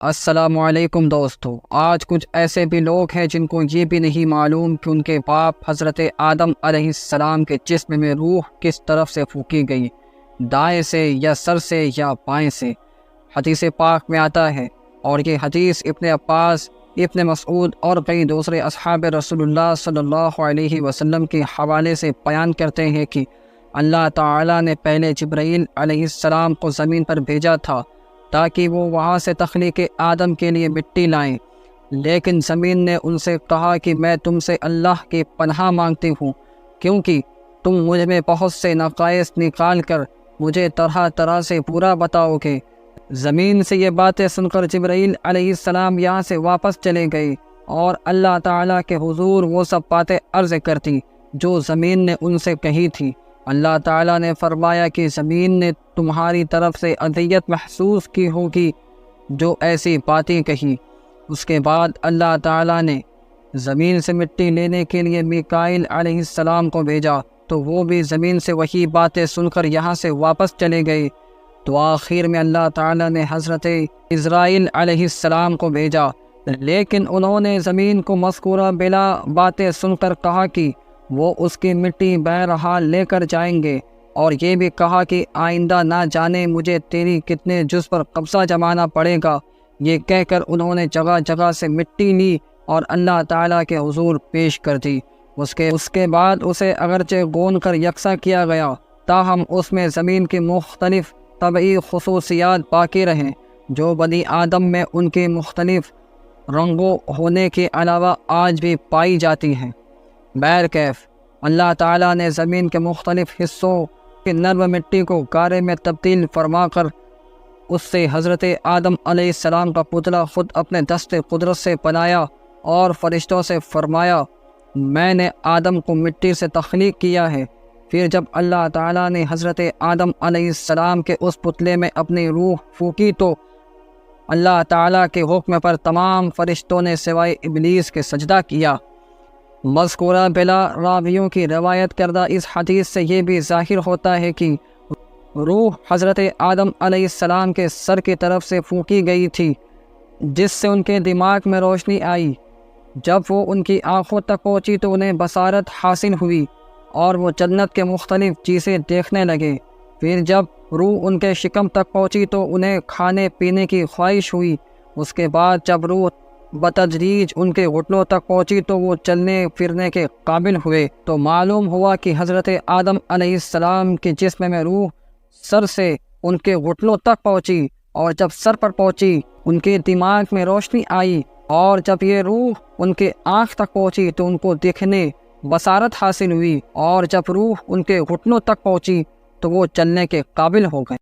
السلام علیکم دوستو، آج کچھ ایسے بھی لوگ ہیں جن کو یہ بھی نہیں معلوم کہ ان کے باپ حضرت آدم علیہ السلام کے جسم میں روح کس طرف سے پھونکی گئی، دائیں سے یا سر سے یا بائیں سے۔ حدیث پاک میں آتا ہے، اور یہ حدیث ابن عباس، ابن مسعود اور کئی دوسرے اصحاب رسول اللہ صلی اللہ علیہ وسلم کے حوالے سے بیان کرتے ہیں کہ اللہ تعالیٰ نے پہلے جبرائیل علیہ السلام کو زمین پر بھیجا تھا تاکہ وہ وہاں سے تخلیق آدم کے لیے مٹی لائیں، لیکن زمین نے ان سے کہا کہ میں تم سے اللہ کی پناہ مانگتی ہوں، کیونکہ تم مجھ میں بہت سے نقائص نکال کر مجھے طرح طرح سے برا بتاؤ گے۔ زمین سے یہ باتیں سن کر جبرائیل علیہ السلام یہاں سے واپس چلے گئے اور اللہ تعالیٰ کے حضور وہ سب باتیں عرض کرتی جو زمین نے ان سے کہی تھی۔ اللہ تعالیٰ نے فرمایا کہ زمین نے تمہاری طرف سے اذیت محسوس کی ہوگی جو ایسی باتیں کہی۔ اس کے بعد اللہ تعالیٰ نے زمین سے مٹی لینے کے لیے میکائیل علیہ السلام کو بھیجا، تو وہ بھی زمین سے وہی باتیں سن کر یہاں سے واپس چلے گئے۔ تو آخر میں اللہ تعالیٰ نے حضرت عزرائیل علیہ السلام کو بھیجا، لیکن انہوں نے زمین کو مذکورہ بلا باتیں سن کر کہا کہ وہ اس کی مٹی بہرحال لے کر جائیں گے، اور یہ بھی کہا کہ آئندہ نہ جانے مجھے تیری کتنے جز پر قبضہ جمانا پڑے گا۔ یہ کہہ کر انہوں نے جگہ جگہ سے مٹی لی اور اللہ تعالیٰ کے حضور پیش کر دی۔ اس کے بعد اسے اگرچہ گون کر یکساں کیا گیا، تاہم اس میں زمین کی مختلف طبعی خصوصیات باقی رہیں جو بنی آدم میں ان کے مختلف رنگوں ہونے کے علاوہ آج بھی پائی جاتی ہیں۔ بہرکیف اللہ تعالیٰ نے زمین کے مختلف حصوں کی نرم مٹی کو گارے میں تبدیل فرما کر اس سے حضرت آدم علیہ السلام کا پتلا خود اپنے دست قدرت سے بنایا، اور فرشتوں سے فرمایا میں نے آدم کو مٹی سے تخلیق کیا ہے۔ پھر جب اللہ تعالیٰ نے حضرت آدم علیہ السلام کے اس پتلے میں اپنی روح پھونکی تو اللہ تعالیٰ کے حکم پر تمام فرشتوں نے سوائے ابلیس کے سجدہ کیا۔ مذکورہ بلا راویوں کی روایت کردہ اس حدیث سے یہ بھی ظاہر ہوتا ہے کہ روح حضرت آدم علیہ السلام کے سر کی طرف سے پھونکی گئی تھی، جس سے ان کے دماغ میں روشنی آئی۔ جب وہ ان کی آنکھوں تک پہنچی تو انہیں بصارت حاصل ہوئی اور وہ جنت کے مختلف چیزیں دیکھنے لگے۔ پھر جب روح ان کے شکم تک پہنچی تو انہیں کھانے پینے کی خواہش ہوئی۔ اس کے بعد جب روح بتدریج ان کے گھٹنوں تک پہنچی تو وہ چلنے پھرنے کے قابل ہوئے۔ تو معلوم ہوا کہ حضرت آدم علیہ السلام کے جسم میں روح سر سے ان کے گھٹنوں تک پہنچی، اور جب سر پر پہنچی ان کے دماغ میں روشنی آئی، اور جب یہ روح ان کے آنکھ تک پہنچی تو ان کو دیکھنے بصارت حاصل ہوئی، اور جب روح ان کے گھٹنوں تک پہنچی تو وہ چلنے کے قابل ہو گئے۔